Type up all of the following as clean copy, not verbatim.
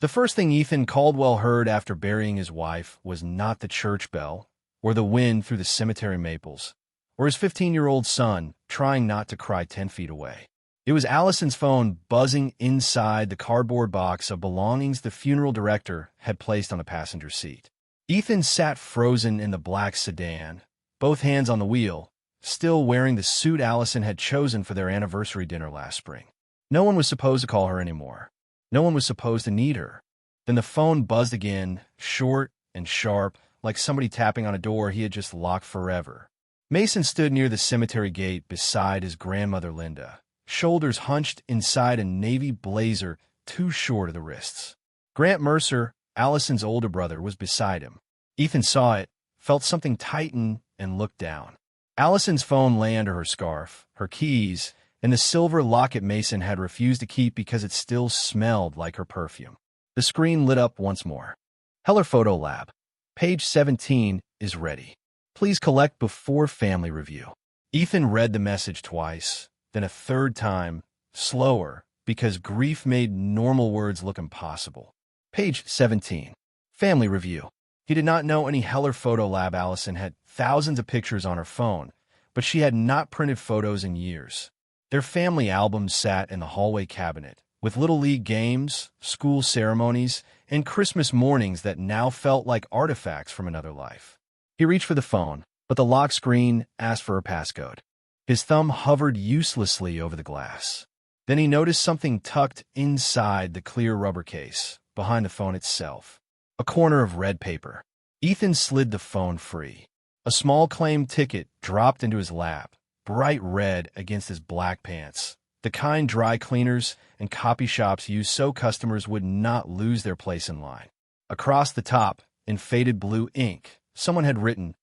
The first thing Ethan Caldwell heard after burying his wife was not the church bell, or the wind through the cemetery maples, or his 15-year-old son trying not to cry 10 feet away. It was Allison's phone buzzing inside the cardboard box of belongings the funeral director had placed on the passenger seat. Ethan sat frozen in the black sedan, both hands on the wheel, still wearing the suit Allison had chosen for their anniversary dinner last spring. No one was supposed to call her anymore. No one was supposed to need her. Then the phone buzzed again, short and sharp, like somebody tapping on a door he had just locked forever. Mason stood near the cemetery gate beside his grandmother Linda, shoulders hunched inside a navy blazer too short of the wrists. Grant Mercer, Allison's older brother, was beside him. Ethan saw it, felt something tighten, and looked down. Allison's phone lay under her scarf, her keys, and the silver locket Mason had refused to keep because it still smelled like her perfume. The screen lit up once more. Heller Photo Lab. Page 17 is ready. Please collect before family review. Ethan read the message twice, then a third time, slower, because grief made normal words look impossible. Page 17. Family review. He did not know any Heller Photo Lab. Allison had thousands of pictures on her phone, but she had not printed photos in years. Their family albums sat in the hallway cabinet, with Little League games, school ceremonies, and Christmas mornings that now felt like artifacts from another life. He reached for the phone, but the lock screen asked for a passcode. His thumb hovered uselessly over the glass. Then he noticed something tucked inside the clear rubber case, behind the phone itself. A corner of red paper. Ethan slid the phone free. A small claim ticket dropped into his lap, bright red against his black pants, the kind dry cleaners and copy shops use so customers would not lose their place in line. Across the top, in faded blue ink, someone had written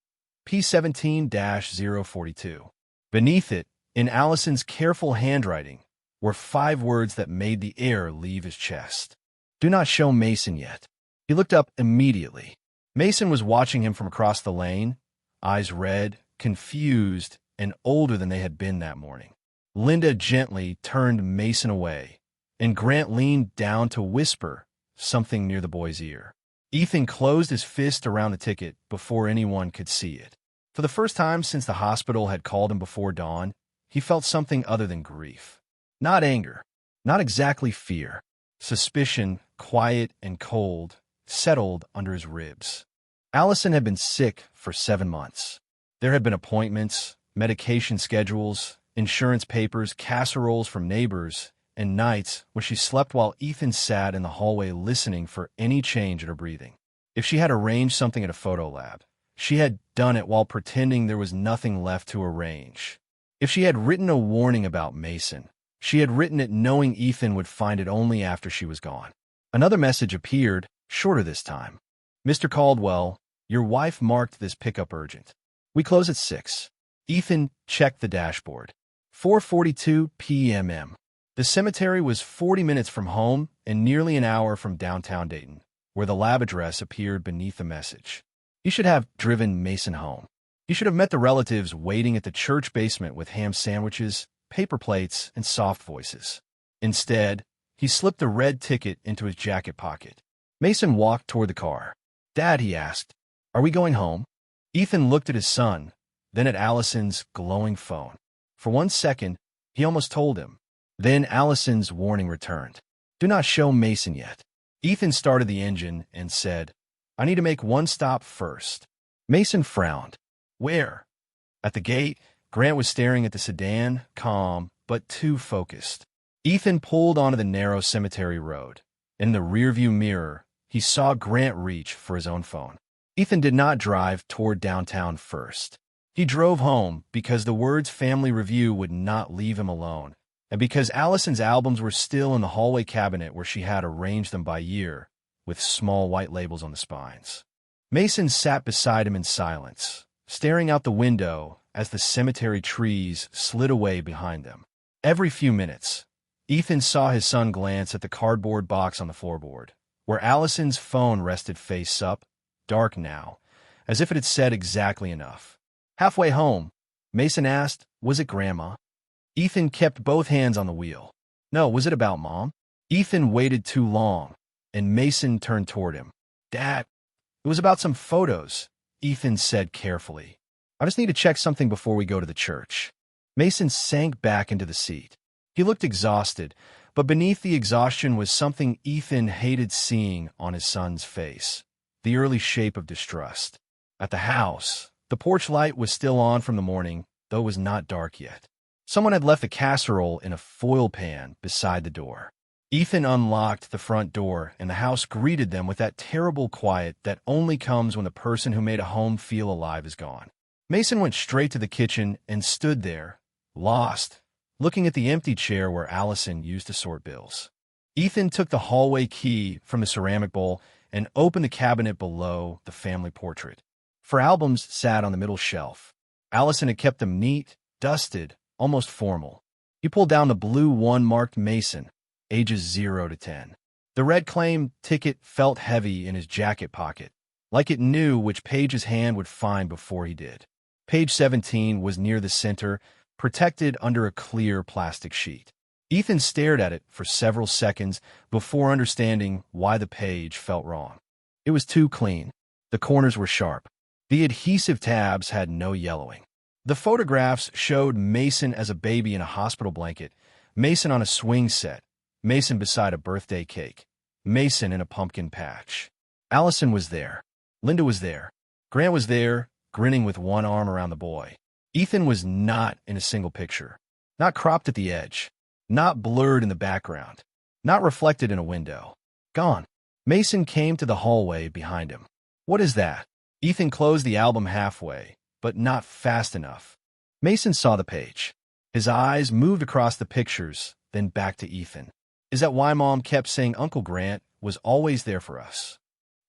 P17-042. Beneath it, in Allison's careful handwriting, were 5 words that made the air leave his chest. Do not show Mason yet. He looked up immediately. Mason was watching him from across the lane, eyes red, confused, and older than they had been that morning. Linda gently turned Mason away, and Grant leaned down to whisper something near the boy's ear. Ethan closed his fist around the ticket before anyone could see it. For the first time since the hospital had called him before dawn, he felt something other than grief. Not anger, not exactly fear. Suspicion, quiet and cold, settled under his ribs. Allison had been sick for 7 months. There had been appointments, medication schedules, insurance papers, casseroles from neighbors, and nights when she slept while Ethan sat in the hallway listening for any change in her breathing. If she had arranged something at a photo lab, she had done it while pretending there was nothing left to arrange. If she had written a warning about Mason, she had written it knowing Ethan would find it only after she was gone. Another message appeared, shorter this time. Mr. Caldwell, your wife marked this pickup urgent. We close at 6. Ethan checked the dashboard. 4:42 p.m. The cemetery was 40 minutes from home and nearly an hour from downtown Dayton, where the lab address appeared beneath the message. He should have driven Mason home. He should have met the relatives waiting at the church basement with ham sandwiches, paper plates, and soft voices. Instead, he slipped the red ticket into his jacket pocket. Mason walked toward the car. Dad, he asked, are we going home? Ethan looked at his son, then at Allison's glowing phone. For 1 second, he almost told him. Then Allison's warning returned. Do not show Mason yet. Ethan started the engine and said, I need to make one stop first. Mason frowned. Where? At the gate, Grant was staring at the sedan, calm, but too focused. Ethan pulled onto the narrow cemetery road. In the rearview mirror, he saw Grant reach for his own phone. Ethan did not drive toward downtown first. He drove home because the words family review would not leave him alone, and because Allison's albums were still in the hallway cabinet where she had arranged them by year, with small white labels on the spines. Mason sat beside him in silence, staring out the window as the cemetery trees slid away behind them. Every few minutes, Ethan saw his son glance at the cardboard box on the floorboard, where Allison's phone rested face up, dark now, as if it had said exactly enough. Halfway home, Mason asked, was it Grandma? Ethan kept both hands on the wheel. No, was it about Mom? Ethan waited too long. and Mason turned toward him. "Dad, it was about some photos," Ethan said carefully. "I just need to check something before we go to the church." Mason sank back into the seat. He looked exhausted, but beneath the exhaustion was something Ethan hated seeing on his son's face, the early shape of distrust. At the house, the porch light was still on from the morning, though it was not dark yet. Someone had left a casserole in a foil pan beside the door. Ethan unlocked the front door, and the house greeted them with that terrible quiet that only comes when the person who made a home feel alive is gone. Mason went straight to the kitchen and stood there, lost, looking at the empty chair where Allison used to sort bills. Ethan took the hallway key from the ceramic bowl and opened the cabinet below the family portrait. 4 albums sat on the middle shelf. Allison had kept them neat, dusted, almost formal. He pulled down the blue one marked Mason, ages 0 to 10. The red claim ticket felt heavy in his jacket pocket, like it knew which page his hand would find before he did. Page 17 was near the center, protected under a clear plastic sheet. Ethan stared at it for several seconds before understanding why the page felt wrong. It was too clean. The corners were sharp. The adhesive tabs had no yellowing. The photographs showed Mason as a baby in a hospital blanket, Mason on a swing set, Mason beside a birthday cake, Mason in a pumpkin patch. Allison was there. Linda was there. Grant was there, grinning with one arm around the boy. Ethan was not in a single picture, not cropped at the edge, not blurred in the background, not reflected in a window. Gone. Mason came to the hallway behind him. "What is that?" Ethan closed the album halfway, but not fast enough. Mason saw the page. His eyes moved across the pictures, then back to Ethan. "Is that why Mom kept saying Uncle Grant was always there for us?"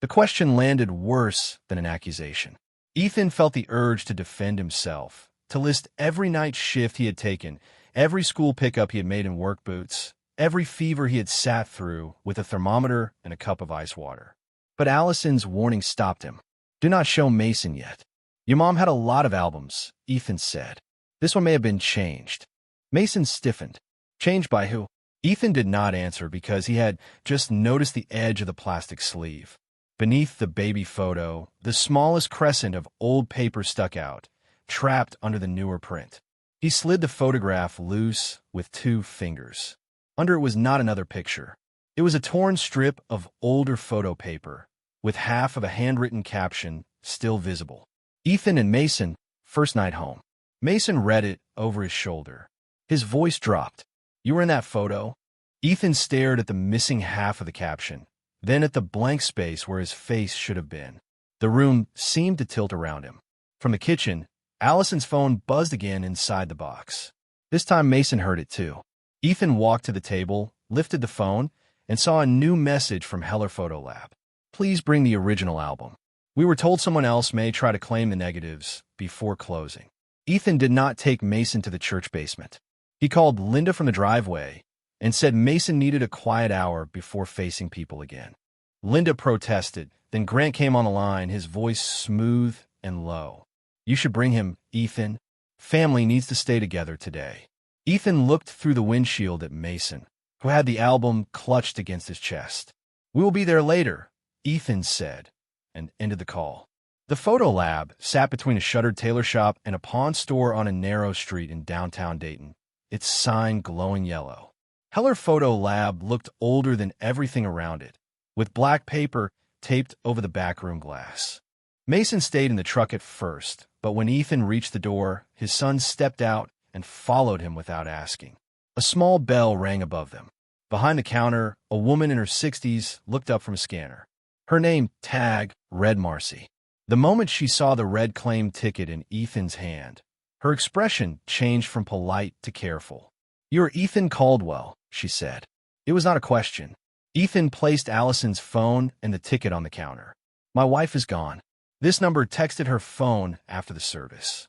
The question landed worse than an accusation. Ethan felt the urge to defend himself, to list every night shift he had taken, every school pickup he had made in work boots, every fever he had sat through with a thermometer and a cup of ice water. But Allison's warning stopped him. "Do not show Mason yet. Your mom had a lot of albums," Ethan said. "This one may have been changed." Mason stiffened. "Changed by who?" Ethan did not answer because he had just noticed the edge of the plastic sleeve. Beneath the baby photo, the smallest crescent of old paper stuck out, trapped under the newer print. He slid the photograph loose with 2 fingers. Under it was not another picture. It was a torn strip of older photo paper, with half of a handwritten caption still visible. "Ethan and Mason, first night home." Mason read it over his shoulder. His voice dropped. "You were in that photo?" Ethan stared at the missing half of the caption, then at the blank space where his face should have been. The room seemed to tilt around him. From the kitchen, Allison's phone buzzed again inside the box. This time Mason heard it too. Ethan walked to the table, lifted the phone, and saw a new message from Heller Photo Lab. "Please bring the original album. We were told someone else may try to claim the negatives before closing." Ethan did not take Mason to the church basement. He called Linda from the driveway and said Mason needed a quiet hour before facing people again. Linda protested, then Grant came on the line, his voice smooth and low. "You should bring him, Ethan. Family needs to stay together today." Ethan looked through the windshield at Mason, who had the album clutched against his chest. "We will be there later," Ethan said, and ended the call. The photo lab sat between a shuttered tailor shop and a pawn store on a narrow street in downtown Dayton, its sign glowing yellow. Heller Photo Lab looked older than everything around it, with black paper taped over the backroom glass. Mason stayed in the truck at first, but when Ethan reached the door, his son stepped out and followed him without asking. A small bell rang above them. Behind the counter, a woman in her 60s looked up from a scanner. Her name tag read Marcy. The moment she saw the red claim ticket in Ethan's hand, her expression changed from polite to careful. "You're Ethan Caldwell," she said. It was not a question. Ethan placed Allison's phone and the ticket on the counter. "My wife is gone." This number texted her phone after the service.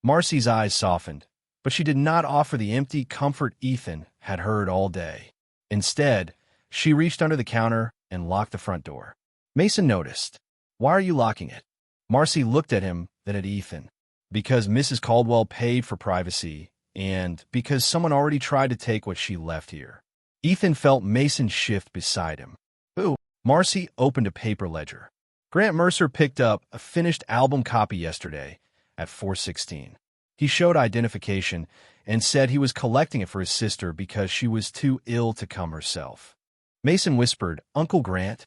Marcy's eyes softened, but she did not offer the empty comfort Ethan had heard all day. Instead, she reached under the counter and locked the front door. Mason noticed. "Why are you locking it?" Marcy looked at him, then at Ethan. "Because Mrs. Caldwell paid for privacy, and because someone already tried to take what she left here." Ethan felt Mason shift beside him. "Who?" Marcy opened a paper ledger. Grant Mercer picked up a finished album copy yesterday at 4:16. He showed identification and said he was collecting it for his sister because she was too ill to come herself. Mason whispered, "Uncle Grant?"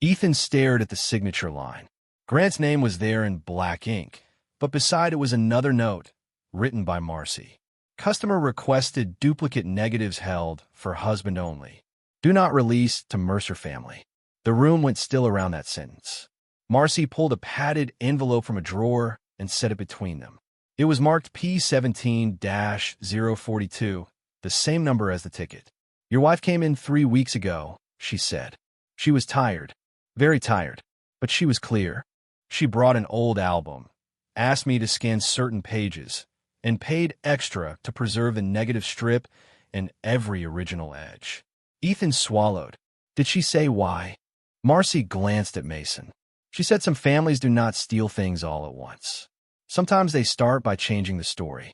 Ethan stared at the signature line. Grant's name was there in black ink, but beside it was another note, written by Marcy. Customer requested duplicate negatives held for husband only. Do not release to Mercer family. The room went still around that sentence. Marcy pulled a padded envelope from a drawer and set it between them. It was marked P17-042, the same number as the ticket. Your wife came in 3 weeks ago, she said. She was tired, very tired, but she was clear. She brought an old album, asked me to scan certain pages, and paid extra to preserve the negative strip and every original edge. Ethan swallowed. Did she say why? Marcy glanced at Mason. She said some families do not steal things all at once. Sometimes they start by changing the story.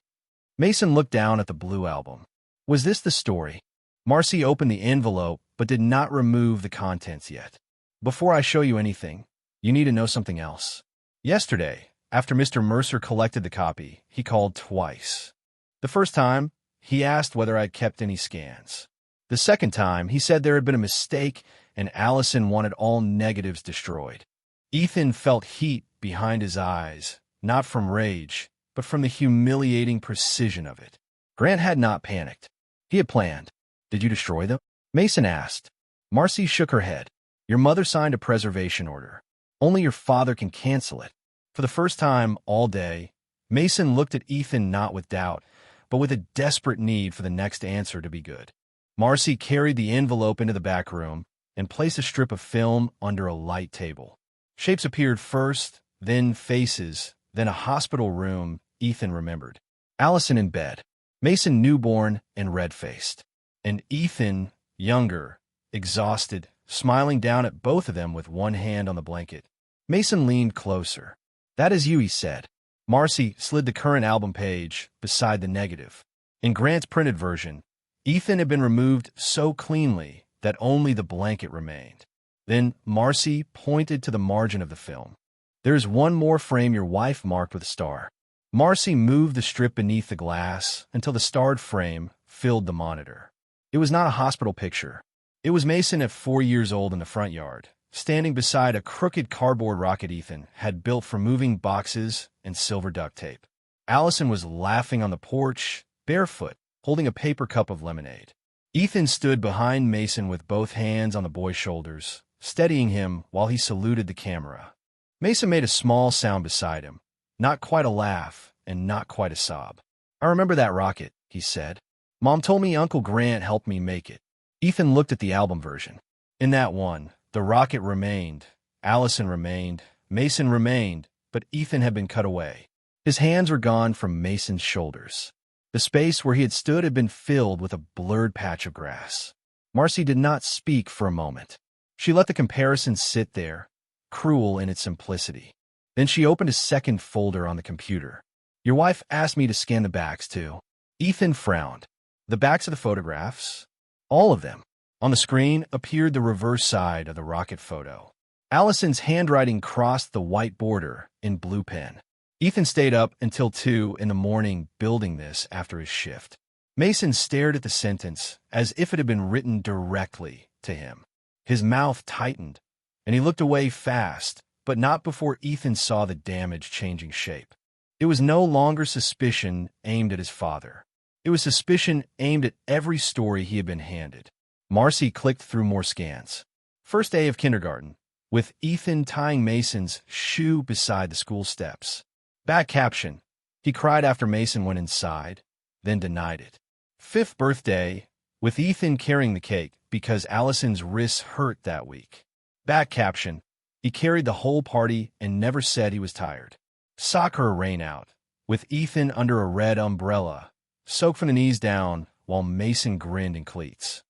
Mason looked down at the blue album. Was this the story? Marcy opened the envelope but did not remove the contents yet. Before I show you anything, you need to know something else. Yesterday, after Mr. Mercer collected the copy, he called twice. The first time, he asked whether I'd kept any scans. The second time, he said there had been a mistake and Allison wanted all negatives destroyed. Ethan felt heat behind his eyes, not from rage, but from the humiliating precision of it. Grant had not panicked. He had planned. Did you destroy them? Mason asked. Marcy shook her head. Your mother signed a preservation order. Only your father can cancel it. For the first time all day, Mason looked at Ethan not with doubt, but with a desperate need for the next answer to be good. Marcy carried the envelope into the back room and placed a strip of film under a light table. Shapes appeared first, then faces, then a hospital room, Ethan remembered. Allison in bed, Mason newborn and red-faced, and Ethan, younger, exhausted, smiling down at both of them with one hand on the blanket. Mason leaned closer. That is you, he said. Marcy slid the current album page beside the negative. In Grant's printed version, Ethan had been removed so cleanly that only the blanket remained. Then Marcy pointed to the margin of the film. There's one more frame your wife marked with a star. Marcy moved the strip beneath the glass until the starred frame filled the monitor. It was not a hospital picture. It was Mason at 4 years old in the front yard, standing beside a crooked cardboard rocket Ethan had built from moving boxes and silver duct tape. Allison was laughing on the porch, barefoot, holding a paper cup of lemonade. Ethan stood behind Mason with both hands on the boy's shoulders, steadying him while he saluted the camera. Mason made a small sound beside him, not quite a laugh and not quite a sob. I remember that rocket, he said. Mom told me Uncle Grant helped me make it. Ethan looked at the album version. In that one, the rocket remained, Allison remained, Mason remained, but Ethan had been cut away. His hands were gone from Mason's shoulders. The space where he had stood had been filled with a blurred patch of grass. Marcy did not speak for a moment. She let the comparison sit there, cruel in its simplicity. Then she opened a second folder on the computer. Your wife asked me to scan the backs, too. Ethan frowned. The backs of the photographs? All of them. On the screen appeared the reverse side of the rocket photo. Allison's handwriting crossed the white border in blue pen. Ethan stayed up until 2 in the morning building this after his shift. Mason stared at the sentence as if it had been written directly to him. His mouth tightened, and he looked away fast, but not before Ethan saw the damage changing shape. It was no longer suspicion aimed at his father. It was suspicion aimed at every story he had been handed. Marcy clicked through more scans. First day of kindergarten, with Ethan tying Mason's shoe beside the school steps. Back caption, he cried after Mason went inside, then denied it. Fifth birthday, with Ethan carrying the cake because Allison's wrists hurt that week. Back caption, he carried the whole party and never said he was tired. Soccer rain out, with Ethan under a red umbrella, soaked from the knees down while Mason grinned in cleats.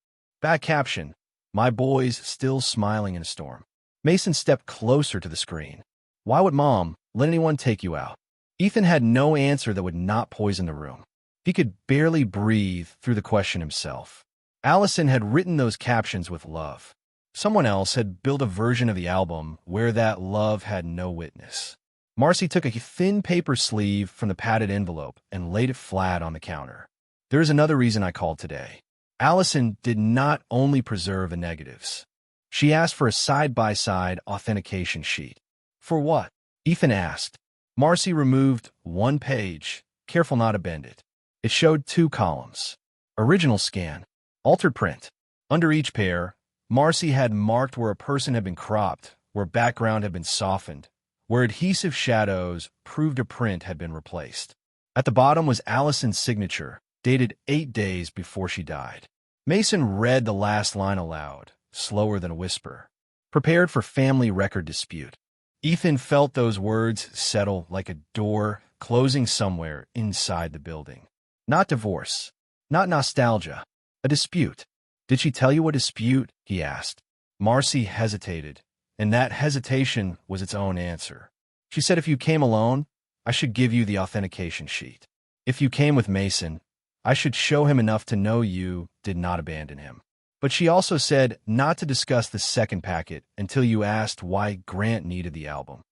Back caption, my boys still smiling in a storm. Mason stepped closer to the screen. Why would Mom let anyone take you out? Ethan had no answer that would not poison the room. He could barely breathe through the question himself. Allison had written those captions with love. Someone else had built a version of the album where that love had no witness. Marcy took a thin paper sleeve from the padded envelope and laid it flat on the counter. There is another reason I called today. Allison did not only preserve the negatives. She asked for a side-by-side authentication sheet. For what? Ethan asked. Marcy removed one page, careful not to bend it. It showed 2 columns. Original scan, altered print. Under each pair, Marcy had marked where a person had been cropped, where background had been softened, where adhesive shadows proved a print had been replaced. At the bottom was Allison's signature, dated 8 days before she died. Mason read the last line aloud, slower than a whisper. Prepared for family record dispute. Ethan felt those words settle like a door closing somewhere inside the building. Not divorce. Not nostalgia. A dispute. Did she tell you a dispute? He asked. Marcy hesitated, and that hesitation was its own answer. She said if you came alone, I should give you the authentication sheet. If you came with Mason, I should show him enough to know you did not abandon him. But she also said not to discuss the second packet until you asked why Grant needed the album.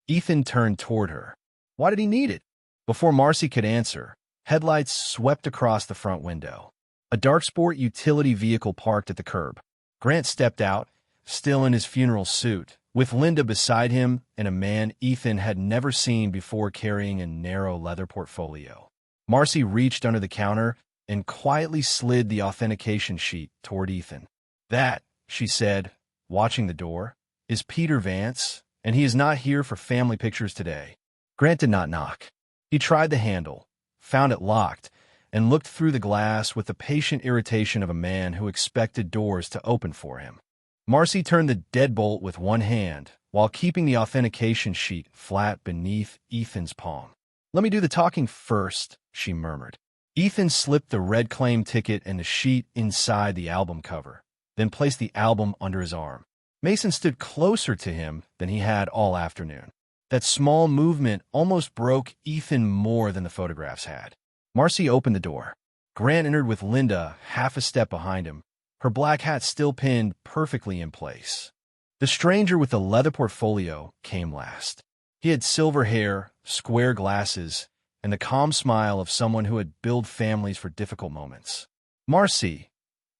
Ethan turned toward her. Why did he need it? Before Marcy could answer, headlights swept across the front window. A dark sport utility vehicle parked at the curb. Grant stepped out, still in his funeral suit, with Linda beside him and a man Ethan had never seen before carrying a narrow leather portfolio. Marcy reached under the counter and quietly slid the authentication sheet toward Ethan. That, she said, watching the door, is Peter Vance, and he is not here for family pictures today. Grant did not knock. He tried the handle, found it locked, and looked through the glass with the patient irritation of a man who expected doors to open for him. Marcy turned the deadbolt with one hand, while keeping the authentication sheet flat beneath Ethan's palm. Let me do the talking first, she murmured. Ethan slipped the red claim ticket and the sheet inside the album cover, then placed the album under his arm. Mason stood closer to him than he had all afternoon. That small movement almost broke Ethan more than the photographs had. Marcy opened the door. Grant entered with Linda half a step behind him, her black hat still pinned perfectly in place. The stranger with the leather portfolio came last. He had silver hair, square glasses, and the calm smile of someone who had built families for difficult moments. Marcy,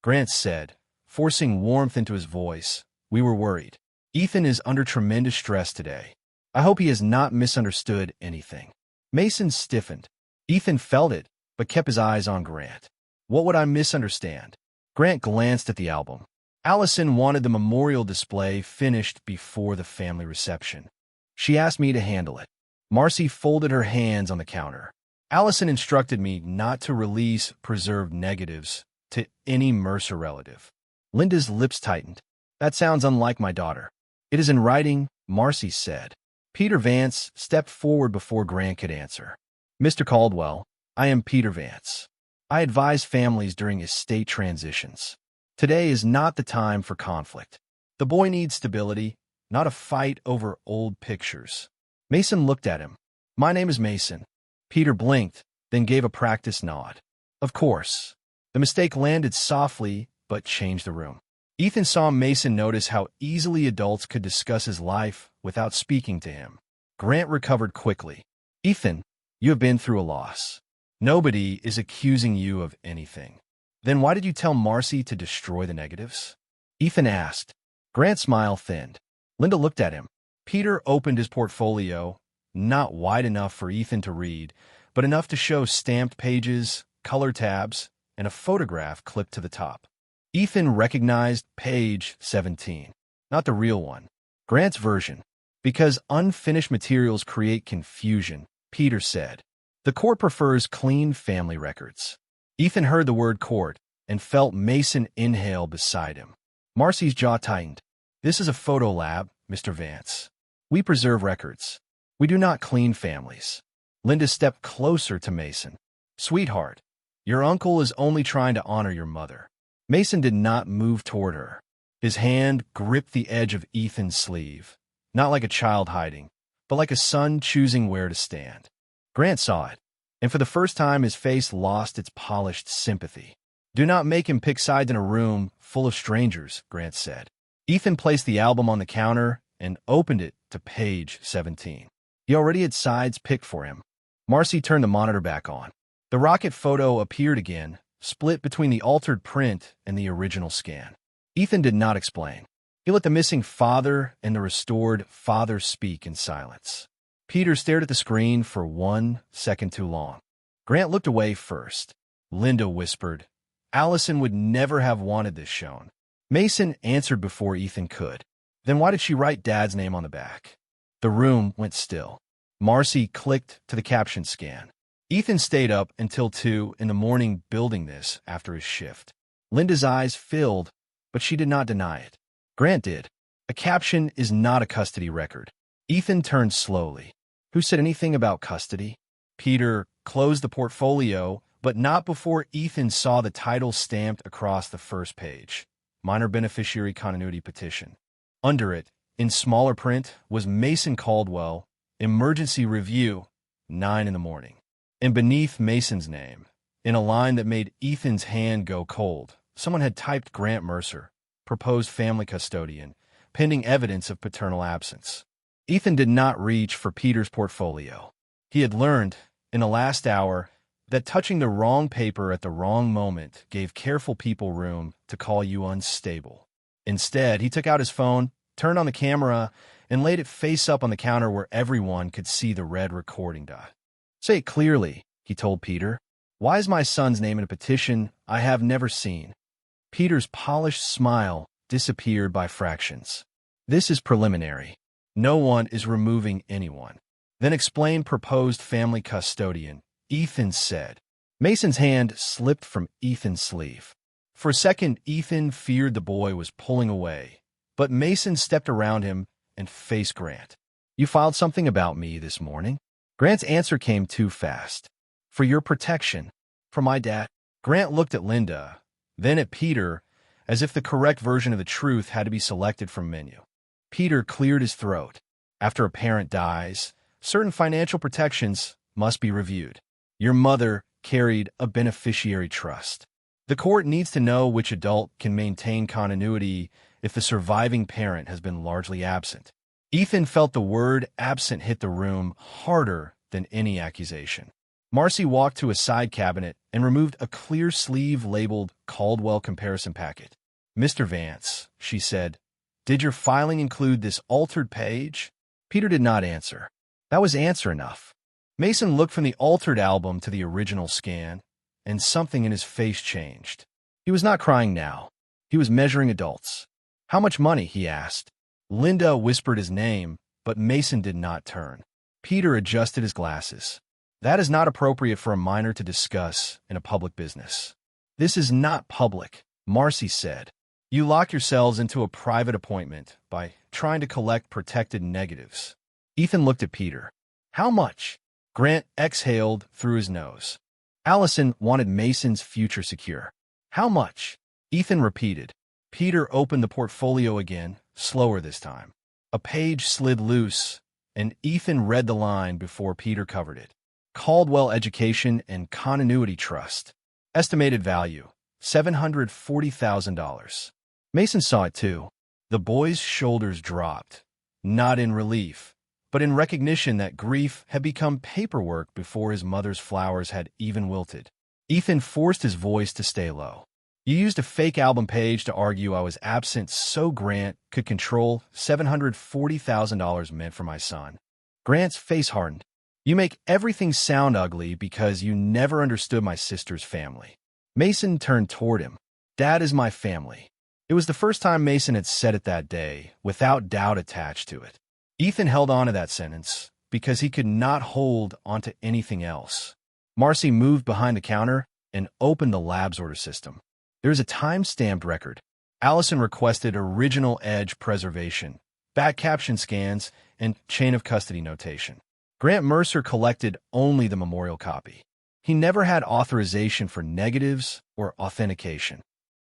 Grant said, forcing warmth into his voice, we were worried. Ethan is under tremendous stress today. I hope he has not misunderstood anything. Mason stiffened. Ethan felt it, but kept his eyes on Grant. What would I misunderstand? Grant glanced at the album. Allison wanted the memorial display finished before the family reception. She asked me to handle it. Marcy folded her hands on the counter. Allison instructed me not to release preserved negatives to any Mercer relative. Linda's lips tightened. That sounds unlike my daughter. It is in writing, Marcy said. Peter Vance stepped forward before Grant could answer. Mr. Caldwell, I am Peter Vance. I advise families during estate transitions. Today is not the time for conflict. The boy needs stability, not a fight over old pictures. Mason looked at him. My name is Mason. Peter blinked, then gave a practiced nod. Of course. The mistake landed softly, but changed the room. Ethan saw Mason notice how easily adults could discuss his life without speaking to him. Grant recovered quickly. Ethan, you have been through a loss. Nobody is accusing you of anything. Then why did you tell Marcy to destroy the negatives? Ethan asked. Grant's smile thinned. Linda looked at him. Peter opened his portfolio, not wide enough for Ethan to read, but enough to show stamped pages, color tabs, and a photograph clipped to the top. Ethan recognized page 17, not the real one, Grant's version. Because unfinished materials create confusion, Peter said. The court prefers clean family records. Ethan heard the word court and felt Mason inhale beside him. Marcy's jaw tightened. This is a photo lab, Mr. Vance. We preserve records. We do not clean families. Linda stepped closer to Mason. Sweetheart, your uncle is only trying to honor your mother. Mason did not move toward her. His hand gripped the edge of Ethan's sleeve, not like a child hiding, but like a son choosing where to stand. Grant saw it, and for the first time his face lost its polished sympathy. Do not make him pick sides in a room full of strangers, Grant said. Ethan placed the album on the counter and opened it to page 17. He already had sides picked for him. Marcy turned the monitor back on. The rocket photo appeared again, split between the altered print and the original scan. Ethan did not explain. He let the missing father and the restored father speak in silence. Peter stared at the screen for 1 second too long. Grant looked away first. Linda whispered, "Allison would never have wanted this shown." Mason answered before Ethan could. Then why did she write Dad's name on the back? The room went still. Marcy clicked to the caption scan. Ethan stayed up until 2 in the morning building this after his shift. Linda's eyes filled, but she did not deny it. Grant did. A caption is not a custody record. Ethan turned slowly. Who said anything about custody? Peter closed the portfolio, but not before Ethan saw the title stamped across the first page. Minor Beneficiary Continuity Petition. Under it, in smaller print, was Mason Caldwell, Emergency Review, 9 in the morning. And beneath Mason's name, in a line that made Ethan's hand go cold, someone had typed Grant Mercer, proposed family custodian, pending evidence of paternal absence. Ethan did not reach for Peter's portfolio. He had learned, in the last hour, that touching the wrong paper at the wrong moment gave careful people room to call you unstable. Instead, he took out his phone, turned on the camera, and laid it face up on the counter where everyone could see the red recording dot. "Say it clearly," he told Peter. "Why is my son's name in a petition I have never seen?" Peter's polished smile disappeared by fractions. "This is preliminary. No one is removing anyone." Then explain proposed family custodian, Ethan said. Mason's hand slipped from Ethan's sleeve. For a second, Ethan feared the boy was pulling away, but Mason stepped around him and faced Grant. "You filed something about me this morning?" Grant's answer came too fast. "For your protection. For my dad." Grant looked at Linda, then at Peter, as if the correct version of the truth had to be selected from menu. Peter cleared his throat. After a parent dies, certain financial protections must be reviewed. Your mother carried a beneficiary trust. The court needs to know which adult can maintain continuity if the surviving parent has been largely absent. Ethan felt the word absent hit the room harder than any accusation. Marcy walked to a side cabinet and removed a clear sleeve labeled Caldwell comparison packet. "Mr. Vance," she said, "did your filing include this altered page?" Peter did not answer. That was answer enough. Mason looked from the altered album to the original scan, and something in his face changed. He was not crying now. He was measuring adults. "How much money?" he asked. Linda whispered his name, but Mason did not turn. Peter adjusted his glasses. "That is not appropriate for a minor to discuss in a public business." "This is not public," Marcy said. "You lock yourselves into a private appointment by trying to collect protected negatives." Ethan looked at Peter. "How much?" Grant exhaled through his nose. Allison wanted Mason's future secure. "How much?" Ethan repeated. Peter opened the portfolio again, slower this time. A page slid loose, and Ethan read the line before Peter covered it. Caldwell Education and Continuity Trust. Estimated value, $740,000. Mason saw it too. The boy's shoulders dropped, not in relief, but in recognition that grief had become paperwork before his mother's flowers had even wilted. Ethan forced his voice to stay low. "You used a fake album page to argue I was absent so Grant could control $740,000 meant for my son." Grant's face hardened. "You make everything sound ugly because you never understood my sister's family." Mason turned toward him. "Dad is my family." It was the first time Mason had said it that day, without doubt attached to it. Ethan held on to that sentence because he could not hold onto anything else. Marcy moved behind the counter and opened the lab's order system. There is a time-stamped record. Allison requested original edge preservation, back caption scans, and chain of custody notation. Grant Mercer collected only the memorial copy. He never had authorization for negatives or authentication.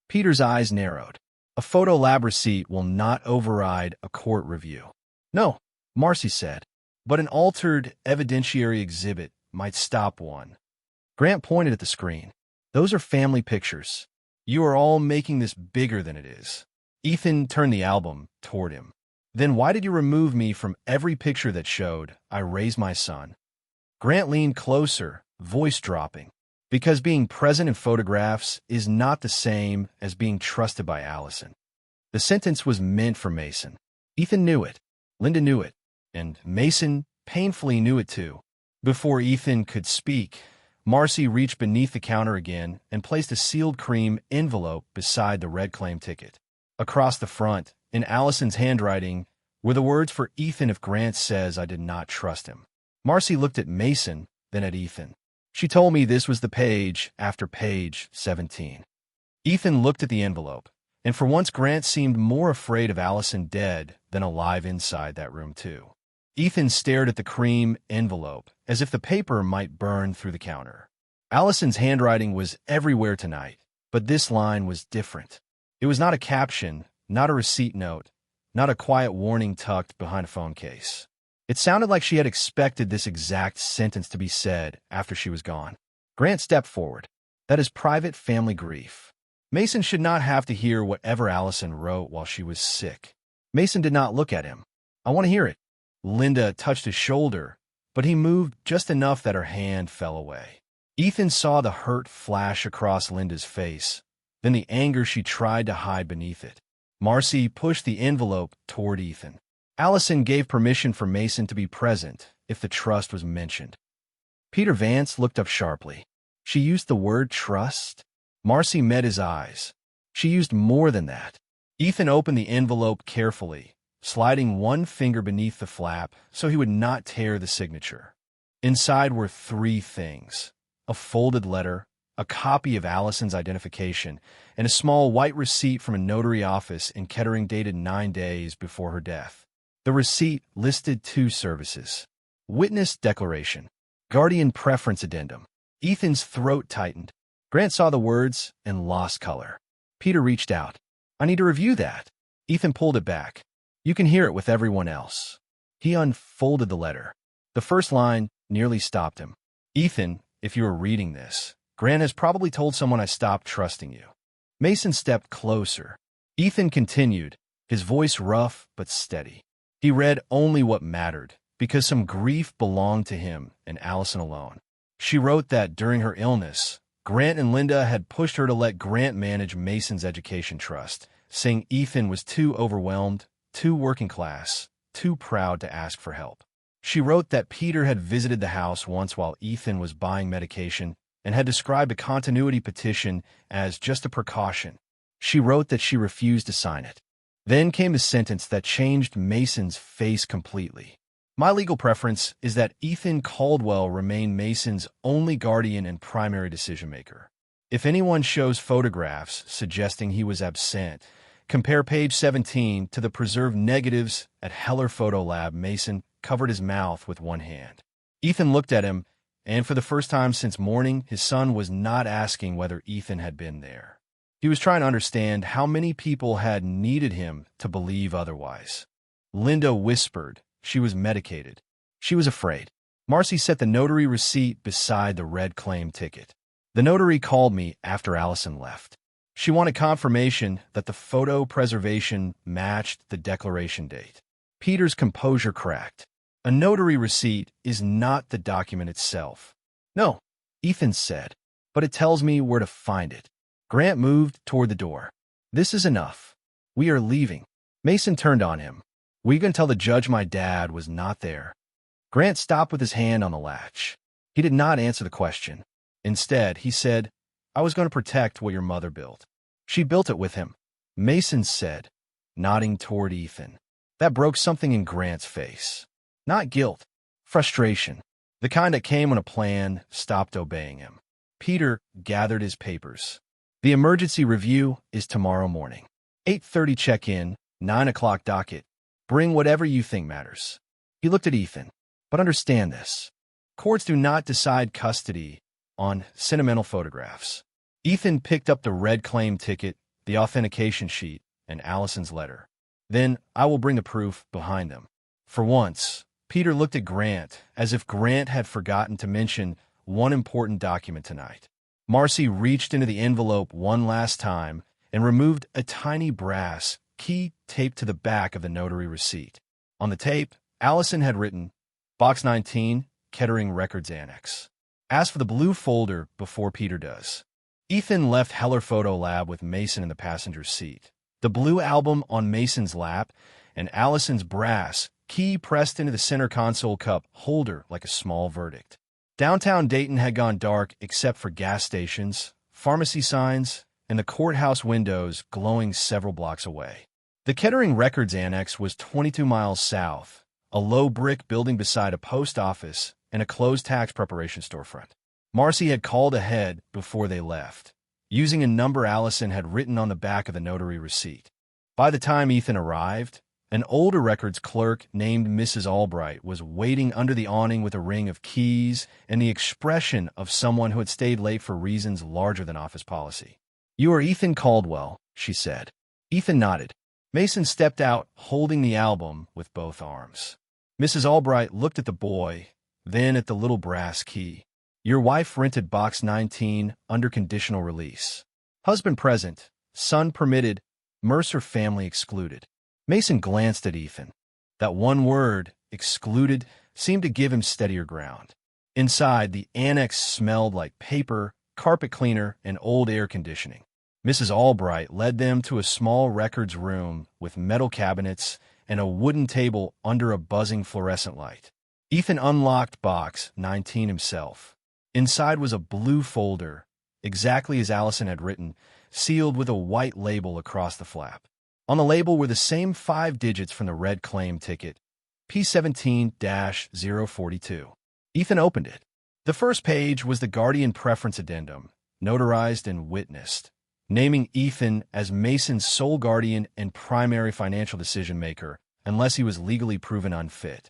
Peter's eyes narrowed. A photo lab receipt will not override a court review. "No," Marcy said, "but an altered evidentiary exhibit might stop one." Grant pointed at the screen. "Those are family pictures. You are all making this bigger than it is." Ethan turned the album toward him. Then why did you remove me from every picture that showed I raised my son? Grant leaned closer, voice dropping. Because being present in photographs is not the same as being trusted by Allison. The sentence was meant for Mason. Ethan knew it. Linda knew it. And Mason painfully knew it too. Before Ethan could speak, Marcy reached beneath the counter again and placed a sealed cream envelope beside the red claim ticket. Across the front, in Allison's handwriting, were the words for Ethan if Grant says I did not trust him. Marcy looked at Mason, then at Ethan. She told me this was the page after page 17. Ethan looked at the envelope, and for once Grant seemed more afraid of Allison dead than alive inside that room too. Ethan stared at the cream envelope, as if the paper might burn through the counter. Allison's handwriting was everywhere tonight, but this line was different. It was not a caption, not a receipt note, not a quiet warning tucked behind a phone case. It sounded like she had expected this exact sentence to be said after she was gone. Grant stepped forward. That is private family grief. Mason should not have to hear whatever Allison wrote while she was sick. Mason did not look at him. I want to hear it. Linda touched his shoulder, but he moved just enough that her hand fell away. Ethan saw the hurt flash across Linda's face, then the anger she tried to hide beneath it. Marcy pushed the envelope toward Ethan. Allison gave permission for Mason to be present if the trust was mentioned. Peter Vance looked up sharply. She used the word trust? Marcy met his eyes. She used more than that. Ethan opened the envelope carefully, sliding one finger beneath the flap so he would not tear the signature. Inside were three things: a folded letter, a copy of Allison's identification, and a small white receipt from a notary office in Kettering dated 9 days before her death. The receipt listed 2 services: witness declaration, guardian preference addendum. Ethan's throat tightened. Grant saw the words and lost color. Peter reached out. I need to review that. Ethan pulled it back. You can hear it with everyone else. He unfolded the letter. The first line nearly stopped him. Ethan, if you are reading this, Grant has probably told someone I stopped trusting you. Mason stepped closer. Ethan continued, his voice rough but steady. He read only what mattered, because some grief belonged to him and Allison alone. She wrote that during her illness, Grant and Linda had pushed her to let Grant manage Mason's education trust, saying Ethan was too overwhelmed, too working class, too proud to ask for help. She wrote that Peter had visited the house once while Ethan was buying medication and had described a continuity petition as just a precaution. She wrote that she refused to sign it. Then came the sentence that changed Mason's face completely. My legal preference is that Ethan Caldwell remain Mason's only guardian and primary decision-maker. If anyone shows photographs suggesting he was absent, compare page 17 to the preserved negatives at Heller Photo Lab. Mason covered his mouth with one hand. Ethan looked at him, and for the first time since morning, his son was not asking whether Ethan had been there. He was trying to understand how many people had needed him to believe otherwise. Linda whispered she was medicated. She was afraid. Marcy set the notary receipt beside the red claim ticket. The notary called me after Allison left. She wanted confirmation that the photo preservation matched the declaration date. Peter's composure cracked. A notary receipt is not the document itself. No, Ethan said, but it tells me where to find it. Grant moved toward the door. This is enough. We are leaving. Mason turned on him. We can tell the judge my dad was not there. Grant stopped with his hand on the latch. He did not answer the question. Instead, he said, I was going to protect what your mother built. She built it with him, Mason said, nodding toward Ethan. That broke something in Grant's face. Not guilt, frustration, the kind that came when a plan stopped obeying him. Peter gathered his papers. The emergency review is tomorrow morning. 8:30 check-in, 9 o'clock docket. Bring whatever you think matters. He looked at Ethan. But understand this. Courts do not decide custody on sentimental photographs. Ethan picked up the red claim ticket, the authentication sheet, and Allison's letter. Then I will bring the proof behind them. For once, Peter looked at Grant as if Grant had forgotten to mention one important document tonight. Marcy reached into the envelope one last time and removed a tiny brass key taped to the back of the notary receipt. On the tape, Allison had written, Box 19, Kettering Records Annex. Ask for the blue folder before Peter does. Ethan left Heller Photo Lab with Mason in the passenger seat. The blue album on Mason's lap, and Allison's brass key pressed into the center console cup holder like a small verdict. Downtown Dayton had gone dark except for gas stations, pharmacy signs, and the courthouse windows glowing several blocks away. The Kettering Records Annex was 22 miles south, a low brick building beside a post office and a closed tax preparation storefront. Marcy had called ahead before they left, using a number Allison had written on the back of the notary receipt. By the time Ethan arrived, an older records clerk named Mrs. Albright was waiting under the awning with a ring of keys and the expression of someone who had stayed late for reasons larger than office policy. "You are Ethan Caldwell," she said. Ethan nodded. Mason stepped out, holding the album with both arms. Mrs. Albright looked at the boy, then at the little brass key. "Your wife rented Box 19 under conditional release. Husband present, son permitted, Mercer family excluded." Mason glanced at Ethan. That one word, excluded, seemed to give him steadier ground. Inside, the annex smelled like paper, carpet cleaner, and old air conditioning. Mrs. Albright led them to a small records room with metal cabinets and a wooden table under a buzzing fluorescent light. Ethan unlocked Box 19 himself. Inside was a blue folder, exactly as Allison had written, sealed with a white label across the flap. On the label were the same 5 digits from the red claim ticket, P17-042. Ethan opened it. The first page was the Guardian Preference Addendum, notarized and witnessed, naming Ethan as Mason's sole guardian and primary financial decision-maker unless he was legally proven unfit.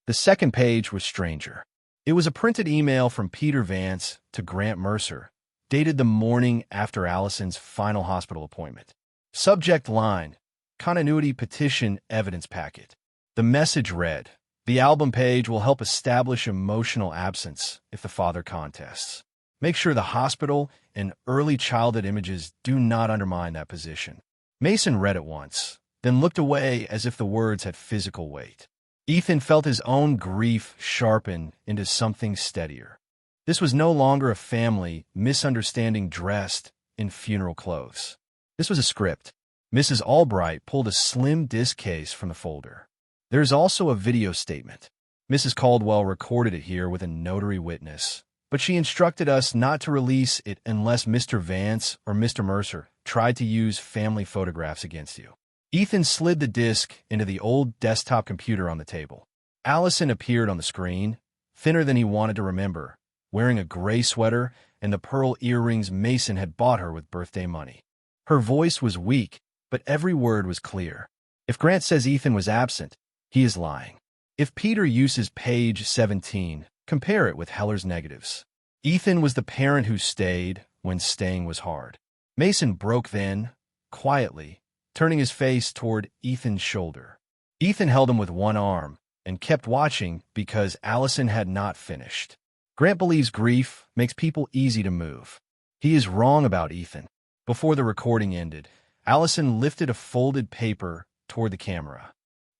The second page was stranger. It was a printed email from Peter Vance to Grant Mercer, dated the morning after Allison's final hospital appointment. Subject line, Continuity Petition Evidence Packet. The message read, "The album page will help establish emotional absence if the father contests. Make sure the hospital and early childhood images do not undermine that position." Mason read it once, then looked away as if the words had physical weight. Ethan felt his own grief sharpen into something steadier. This was no longer a family misunderstanding dressed in funeral clothes. This was a script. Mrs. Albright pulled a slim disc case from the folder. There is also a video statement. Mrs. Caldwell recorded it here with a notary witness, but she instructed us not to release it unless Mr. Vance or Mr. Mercer tried to use family photographs against you. Ethan slid the disc into the old desktop computer on the table. Allison appeared on the screen, thinner than he wanted to remember, wearing a gray sweater and the pearl earrings Mason had bought her with birthday money. Her voice was weak, but every word was clear. If Grant says Ethan was absent, he is lying. If Peter uses page 17, compare it with Heller's negatives. Ethan was the parent who stayed when staying was hard. Mason broke then, quietly, turning his face toward Ethan's shoulder. Ethan held him with one arm and kept watching because Allison had not finished. Grant believes grief makes people easy to move. He is wrong about Ethan. Before the recording ended, Allison lifted a folded paper toward the camera.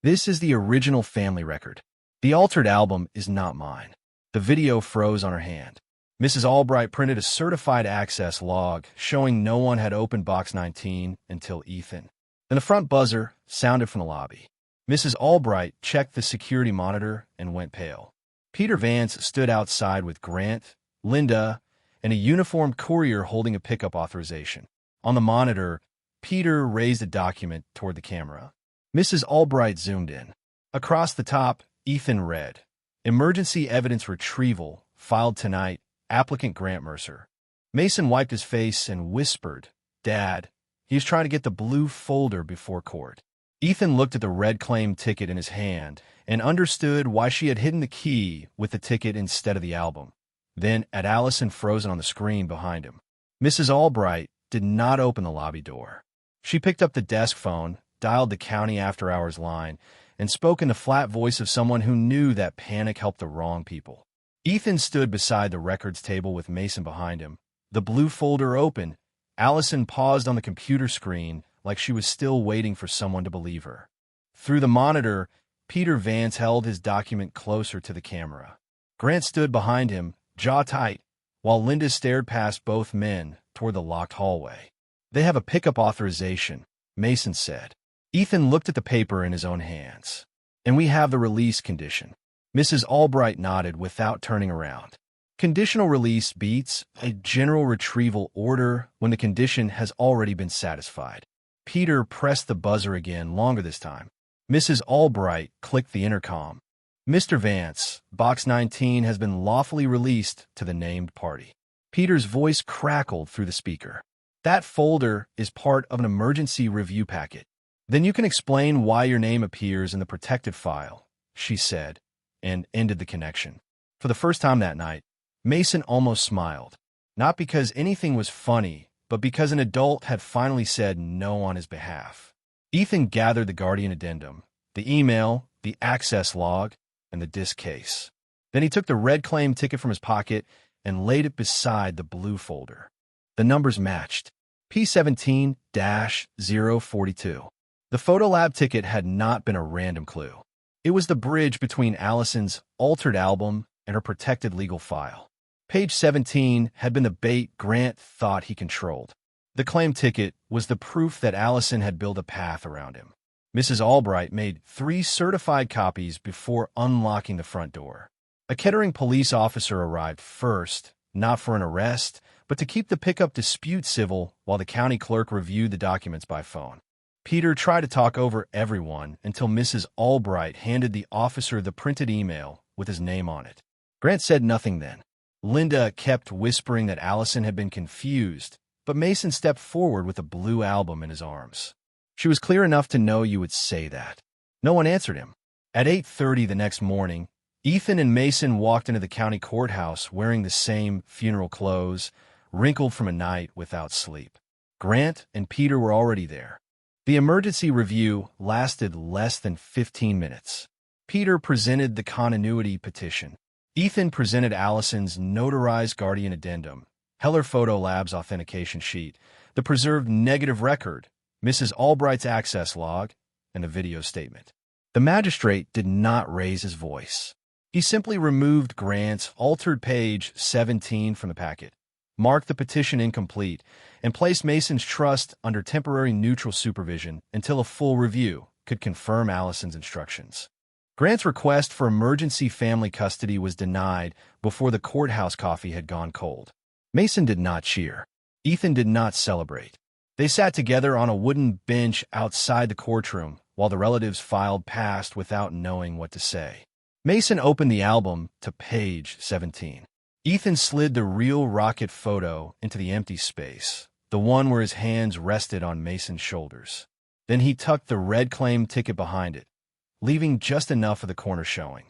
"This is the original family record. The altered album is not mine." The video froze on her hand. Mrs. Albright printed a certified access log showing no one had opened Box 19 until Ethan. Then the front buzzer sounded from the lobby. Mrs. Albright checked the security monitor and went pale. Peter Vance stood outside with Grant, Linda, and a uniformed courier holding a pickup authorization. On the monitor, Peter raised a document toward the camera. Mrs. Albright zoomed in. Across the top, Ethan read, "Emergency evidence retrieval, filed tonight, applicant Grant Mercer." Mason wiped his face and whispered, "Dad, he is trying to get the blue folder before court." Ethan looked at the red claim ticket in his hand and understood why she had hidden the key with the ticket instead of the album. Then at Allison frozen on the screen behind him. Mrs. Albright did not open the lobby door. She picked up the desk phone, dialed the county after-hours line, and spoke in the flat voice of someone who knew that panic helped the wrong people. Ethan stood beside the records table with Mason behind him. The blue folder open, Allison paused on the computer screen, like she was still waiting for someone to believe her. Through the monitor, Peter Vance held his document closer to the camera. Grant stood behind him, jaw tight, while Linda stared past both men toward the locked hallway. "They have a pickup authorization," Mason said. Ethan looked at the paper in his own hands. "And we have the release condition." Mrs. Albright nodded without turning around. Conditional release beats a general retrieval order when the condition has already been satisfied. Peter pressed the buzzer again, longer this time. Mrs. Albright clicked the intercom. "Mr. Vance, Box 19 has been lawfully released to the named party." Peter's voice crackled through the speaker. "That folder is part of an emergency review packet. Then you can explain why your name appears in the protected file," she said, and ended the connection. For the first time that night, Mason almost smiled, not because anything was funny, but because an adult had finally said no on his behalf. Ethan gathered the Guardian addendum, the email, the access log, and the disk case. Then he took the red claim ticket from his pocket and laid it beside the blue folder. The numbers matched. P17-042. The Photolab ticket had not been a random clue. It was the bridge between Allison's altered album and her protected legal file. Page 17 had been the bait Grant thought he controlled. The claim ticket was the proof that Allison had built a path around him. Mrs. Albright made 3 certified copies before unlocking the front door. A Kettering police officer arrived first, not for an arrest, but to keep the pickup dispute civil while the county clerk reviewed the documents by phone. Peter tried to talk over everyone until Mrs. Albright handed the officer the printed email with his name on it. Grant said nothing then. Linda kept whispering that Allison had been confused, but Mason stepped forward with a blue album in his arms. "She was clear enough to know you would say that." No one answered him. At 8:30 the next morning, Ethan and Mason walked into the county courthouse wearing the same funeral clothes, wrinkled from a night without sleep. Grant and Peter were already there. The emergency review lasted less than 15 minutes. Peter presented the continuity petition. Ethan presented Allison's notarized Guardian addendum, Heller Photo Lab's authentication sheet, the preserved negative record, Mrs. Albright's access log, and the video statement. The magistrate did not raise his voice. He simply removed Grant's altered page 17 from the packet, marked the petition incomplete, and placed Mason's trust under temporary neutral supervision until a full review could confirm Allison's instructions. Grant's request for emergency family custody was denied before the courthouse coffee had gone cold. Mason did not cheer. Ethan did not celebrate. They sat together on a wooden bench outside the courtroom while the relatives filed past without knowing what to say. Mason opened the album to page 17. Ethan slid the real rocket photo into the empty space, the one where his hands rested on Mason's shoulders. Then he tucked the red claim ticket behind it, leaving just enough of the corner showing.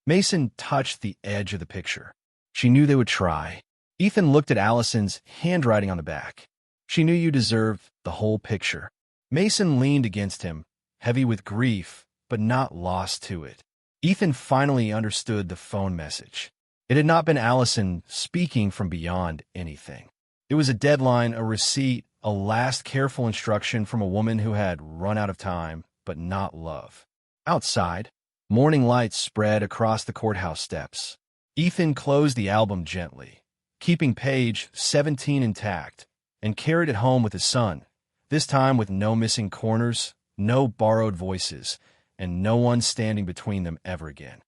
Mason touched the edge of the picture. She knew they would try. Ethan looked at Allison's handwriting on the back. "She knew you deserved the whole picture." Mason leaned against him, heavy with grief, but not lost to it. Ethan finally understood the phone message. It had not been Allison speaking from beyond anything. It was a deadline, a receipt, a last careful instruction from a woman who had run out of time, but not love. Outside, morning lights spread across the courthouse steps. Ethan closed the album gently, keeping page 17 intact, and carried it home with his son, this time with no missing corners, no borrowed voices, and no one standing between them ever again.